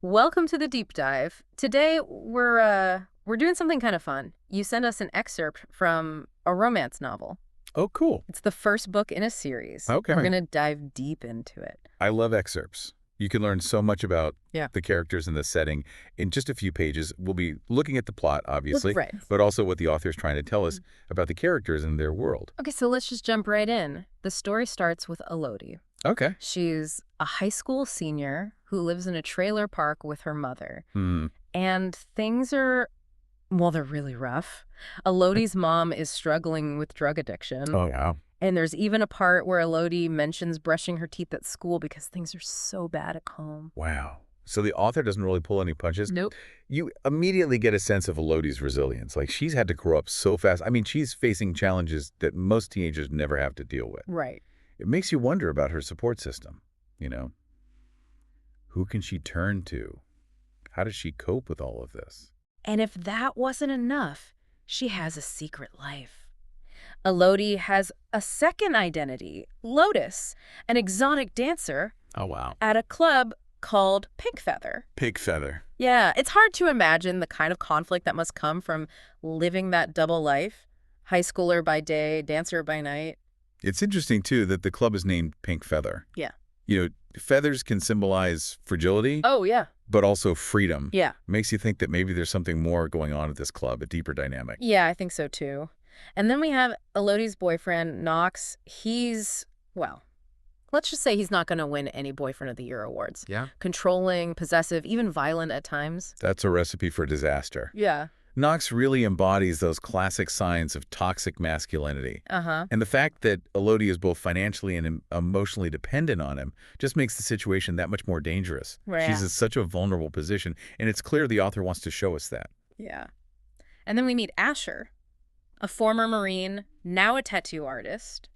Welcome to the deep dive. Today we're doing something kind of fun. You sent us an excerpt from a romance novel. Oh, cool. It's the first book in a series. Okay. We're going to dive deep into it. I love excerpts. You can learn so much about Yeah. the characters and the setting in just a few pages. We'll be looking at the plot, obviously, Right. but also what the author's trying to tell us about the characters and their world. Okay, so let's just jump right in. The story starts with Elodie. Okay. She's a high school senior who lives in a trailer park with her mother. And things are, well, they're really rough. Elodie's mom is struggling with drug addiction. Oh, yeah. And there's even a part where Elodie mentions brushing her teeth at school because things are so bad at home. Wow. So the author doesn't really pull any punches? Nope. You immediately get a sense of Elodie's resilience. Like, she's had to grow up so fast. I mean, she's facing challenges that most teenagers never have to deal with. Right. It makes you wonder about her support system, you know? Who can she turn to? How does she cope with all of this? And if that wasn't enough, she has a secret life. Elodie has a second identity, Lotus, an exotic dancer Oh, wow. at a club called Pink Feather. Pig feather. Yeah, it's hard to imagine the kind of conflict that must come from living that double life. High schooler by day, dancer by night. It's interesting, too, that the club is named Pink Feather. Yeah. You know, feathers can symbolize fragility, Oh, yeah. but also freedom. Yeah. Makes you think that maybe there's something more going on at this club, a deeper dynamic. Yeah, I think so, too. And then we have Elodie's boyfriend, Knox. He's, well, let's just say he's not going to win any Boyfriend of the Year awards. Yeah. Controlling, possessive, even violent at times. That's a recipe for disaster. Yeah. Knox really embodies those classic signs of toxic masculinity. Uh-huh. And the fact that Elodie is both financially and emotionally dependent on him just makes the situation that much more dangerous. Right. She's in such a vulnerable position, and it's clear the author wants to show us that. Yeah. And then we meet Asher, a former Marine, now a tattoo artist.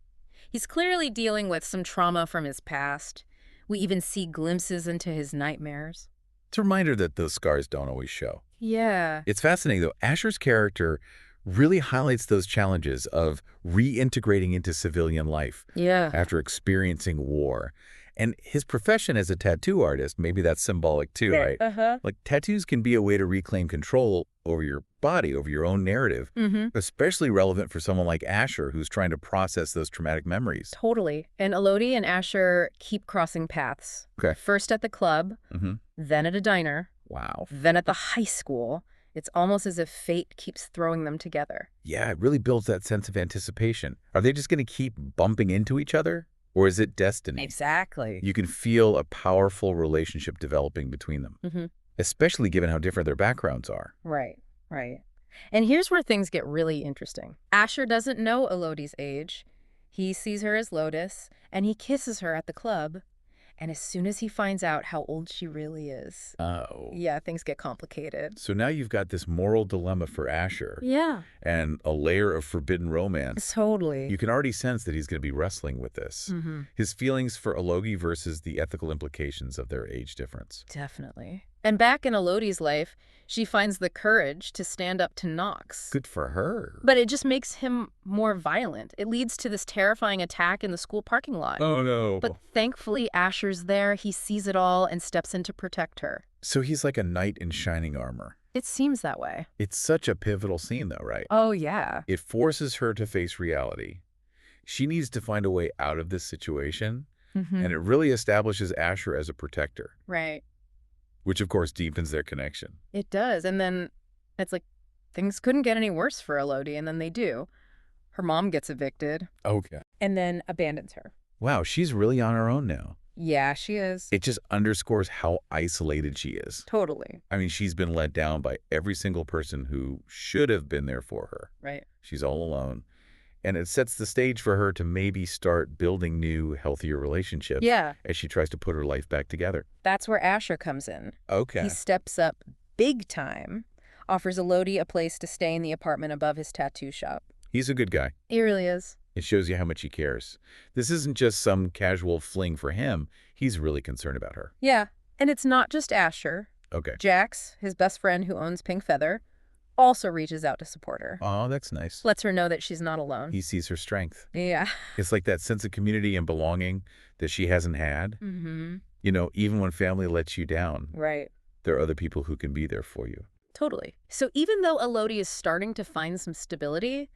He's clearly dealing with some trauma from his past. We even see glimpses into his nightmares. It's a reminder that those scars don't always show. Yeah. It's fascinating, though. Asher's character really highlights those challenges of reintegrating into civilian life Yeah. after experiencing war. And his profession as a tattoo artist, maybe that's symbolic too, right? Uh-huh. Like, tattoos can be a way to reclaim control over your body, over your own narrative, especially relevant for someone like Asher, who's trying to process those traumatic memories. Totally. And Elodie and Asher keep crossing paths. Okay. First at the club, then at a diner, Wow. then at the high school. It's almost as if fate keeps throwing them together. Yeah, it really builds that sense of anticipation. Are they just going to keep bumping into each other? Or is it destiny? Exactly. You can feel a powerful relationship developing between them, especially given how different their backgrounds are. Right, right. And here's where things get really interesting. Asher doesn't know Elodie's age. He sees her as Lotus, and he kisses her at the club. And as soon as he finds out how old she really is, Oh. yeah, things get complicated. So now you've got this moral dilemma for Asher Yeah. and a layer of forbidden romance. Totally. You can already sense that he's going to be wrestling with this. His feelings for Elodie versus the ethical implications of their age difference. Definitely. And back in Elodie's life, she finds the courage to stand up to Knox. Good for her. But it just makes him more violent. It leads to this terrifying attack in the school parking lot. Oh, no. But thankfully, Asher's there. He sees it all and steps in to protect her. So he's like a knight in shining armor. It seems that way. It's such a pivotal scene, though, right? Oh, yeah. It forces her to face reality. She needs to find a way out of this situation, and it really establishes Asher as a protector, Right. which of course deepens their connection. It does. And then it's like things couldn't get any worse for Elodie, and then they do. Her mom gets evicted Okay. and then abandons her. Wow, she's really on her own now. Yeah, she is. It just underscores how isolated she is. Totally. I mean, she's been let down by every single person who should have been there for her. Right. She's all alone. And it sets the stage for her to maybe start building new, healthier relationships Yeah. as she tries to put her life back together. That's where Asher comes in. Okay. He steps up big time, offers Elodie a place to stay in the apartment above his tattoo shop. He's a good guy. He really is. It shows you how much he cares. This isn't just some casual fling for him. He's really concerned about her. Yeah. And it's not just Asher. Okay. Jax, his best friend who owns Pink Feather, also reaches out to support her. Oh, that's nice. Lets her know that she's not alone. He sees her strength. Yeah. It's like that sense of community and belonging that she hasn't had. You know, even when family lets you down. Right. there are other people who can be there for you. Totally. So even though Elodie is starting to find some stability,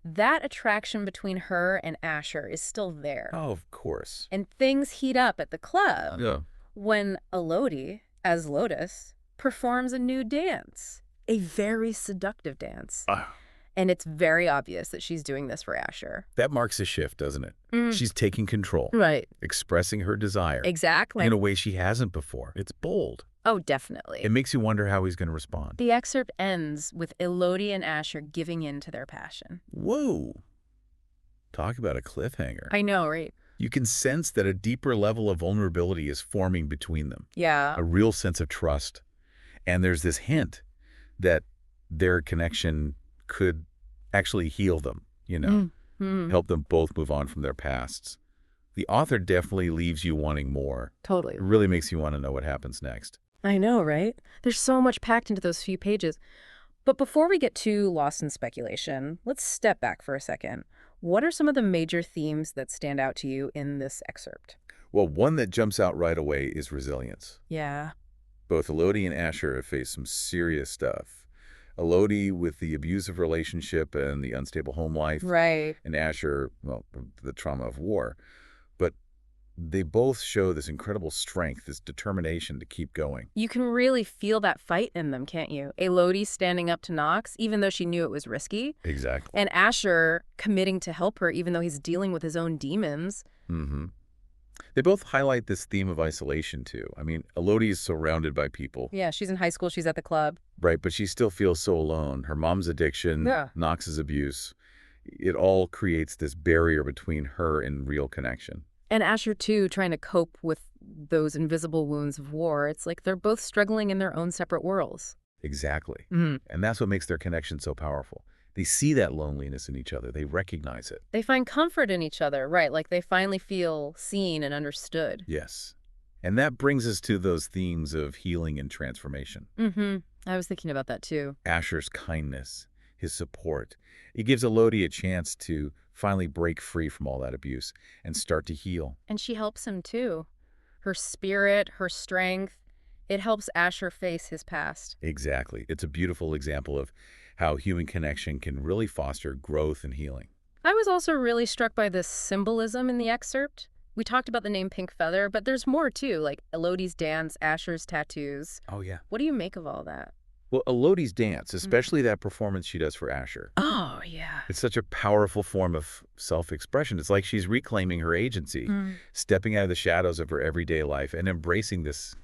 that attraction between her and Asher is still there. Oh, of course. And things heat up at the club Yeah. when Elodie, as Lotus, performs a new dance. A very seductive dance. Ah, And it's very obvious that she's doing this for Asher. that marks a shift, doesn't it? Mm. She's taking control, Right. expressing her desire Exactly. in a way she hasn't before. It's bold. Oh, definitely. It makes you wonder how he's going to respond. The excerpt ends with Elodie and Asher giving in to their passion. Whoa. Talk about a cliffhanger. I know, right? You can sense that a deeper level of vulnerability is forming between them, Yeah. a real sense of trust. And there's this hint that their connection could actually heal them, help them both move on from their pasts. The author definitely leaves you wanting more. Totally. It really makes you want to know what happens next. I know, right? There's so much packed into those few pages. But before we get too lost in speculation, let's step back for a second. What are some of the major themes that stand out to you in this excerpt? Well, one that jumps out right away is resilience. Yeah. Both Elodie and Asher have faced some serious stuff. Elodie with the abusive relationship and the unstable home life, Right. and Asher, well, the trauma of war. But they both show this incredible strength, this determination to keep going. You can really feel that fight in them, can't you? Elodie standing up to Knox, even though she knew it was risky. Exactly. And Asher committing to help her, even though he's dealing with his own demons. Mm-hmm. They both highlight this theme of isolation, too. I mean, Elodie is surrounded by people, Yeah, she's in high school, she's at the club. right? But she still feels so alone. Her mom's addiction, Yeah. Knox's abuse, it all creates this barrier between her and real connection. And Asher, too, trying to cope with those invisible wounds of war. It's like they're both struggling in their own separate worlds. Exactly. Mm-hmm. And that's what makes their connection so powerful. They see that loneliness in each other. They recognize it. They find comfort in each other, right? Like they finally feel seen and understood. Yes. And that brings us to those themes of healing and transformation. Mm-hmm. I was thinking about that, too. Asher's kindness, his support. It gives Elodie a chance to finally break free from all that abuse and start to heal. And she helps him, too. Her spirit, her strength, it helps Asher face his past. Exactly. It's a beautiful example of how human connection can really foster growth and healing. I was also really struck by this symbolism in the excerpt. We talked about the name Pink Feather, but there's more, too, like Elodie's dance, Asher's tattoos. Oh, yeah. What do you make of all that? Well, Elodie's dance, especially that performance she does for Asher, Oh, yeah. it's such a powerful form of self-expression. It's like she's reclaiming her agency, stepping out of the shadows of her everyday life and embracing this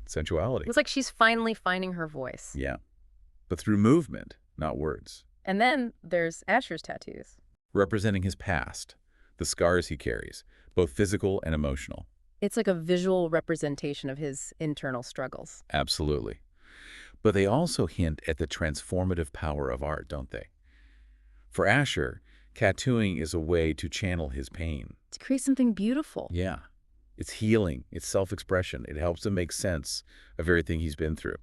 sensuality. It's like she's finally finding her voice. Yeah, but through movement, not words. And then there's Asher's tattoos. Representing his past, the scars he carries, both physical and emotional. It's like a visual representation of his internal struggles. Absolutely. But they also hint at the transformative power of art, don't they? For Asher, tattooing is a way to channel his pain. To create something beautiful. Yeah. It's healing. It's self-expression. It helps him make sense of everything he's been through.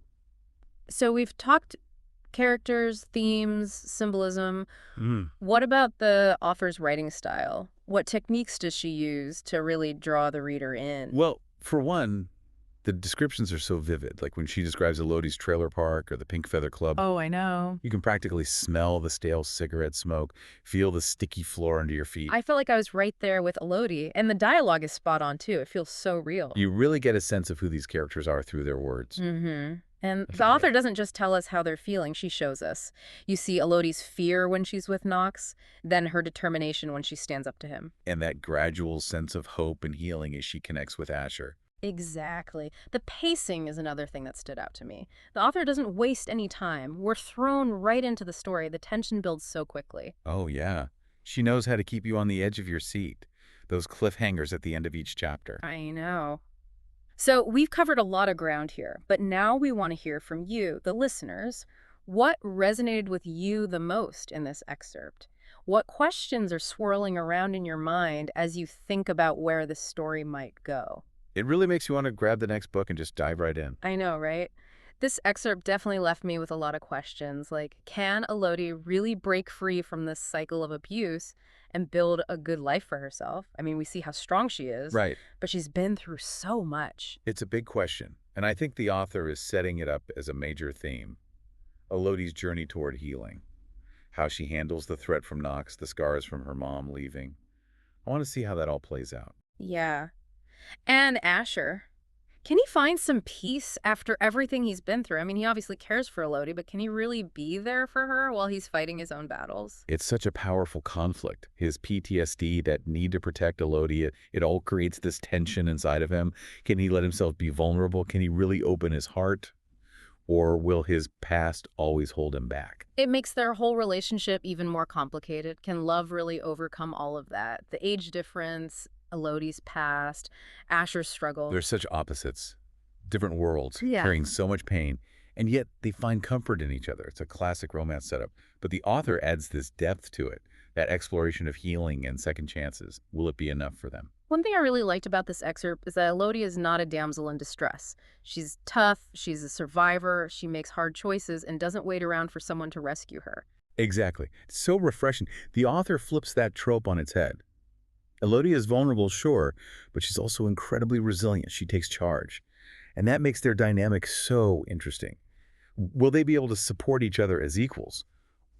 So we've talked characters, themes, symbolism. Mm. What about the author's writing style? What techniques does she use to really draw the reader in? Well, for one, the descriptions are so vivid. Like when she describes Elodie's trailer park or the Pink Feather Club, Oh, I know. you can practically smell the stale cigarette smoke, feel the sticky floor under your feet. I felt like I was right there with Elodie, and the dialogue is spot on, too. It feels so real. You really get a sense of who these characters are through their words. Mm-hmm. And the author doesn't just tell us how they're feeling, she shows us. You see Elodie's fear when she's with Knox, then her determination when she stands up to him. And that gradual sense of hope and healing as she connects with Asher. Exactly. The pacing is another thing that stood out to me. The author doesn't waste any time. We're thrown right into the story. The tension builds so quickly. Oh, yeah. She knows how to keep you on the edge of your seat. Those cliffhangers at the end of each chapter. I know. So we've covered a lot of ground here, but now we want to hear from you, the listeners. What resonated with you the most in this excerpt? What questions are swirling around in your mind as you think about where the story might go? It really makes you want to grab the next book and just dive right in. I know, right? This excerpt definitely left me with a lot of questions, like, can Elodie really break free from this cycle of abuse and build a good life for herself? I mean, we see how strong she is, Right. but she's been through so much. It's a big question. And I think the author is setting it up as a major theme. Elodie's journey toward healing. How she handles the threat from Knox, the scars from her mom leaving. I want to see how that all plays out. Yeah. And Asher. Can he find some peace after everything he's been through? I mean, he obviously cares for Elodie, but can he really be there for her while he's fighting his own battles? It's such a powerful conflict. His PTSD, that need to protect Elodie, it all creates this tension inside of him. Can he let himself be vulnerable? Can he really open his heart? Or will his past always hold him back? It makes their whole relationship even more complicated. Can love really overcome all of that? The age difference, Elodie's past, Asher's They're struggles. such opposites, different worlds, Yeah. carrying so much pain, and yet they find comfort in each other. It's a classic romance setup. But the author adds this depth to it, that exploration of healing and second chances. Will it be enough for them? One thing I really liked about this excerpt is that Elodie is not a damsel in distress. She's tough, she's a survivor, she makes hard choices, and doesn't wait around for someone to rescue her. Exactly. It's so refreshing. The author flips that trope on its head. Elodie is vulnerable, sure, but she's also incredibly resilient. She takes charge. And that makes their dynamic so interesting. Will they be able to support each other as equals?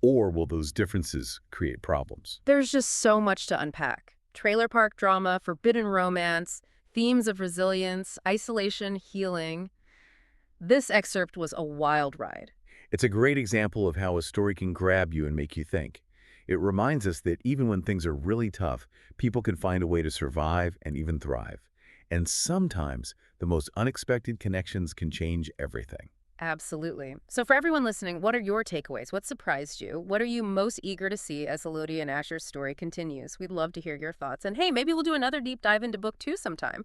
Or will those differences create problems? There's just so much to unpack. Trailer park drama, forbidden romance, themes of resilience, isolation, healing. This excerpt was a wild ride. It's a great example of how a story can grab you and make you think. It reminds us that even when things are really tough, people can find a way to survive and even thrive. And sometimes the most unexpected connections can change everything. Absolutely. So for everyone listening, what are your takeaways? What surprised you? What are you most eager to see as Elodie and Asher's story continues? We'd love to hear your thoughts. And hey, maybe we'll do another deep dive into book 2 sometime.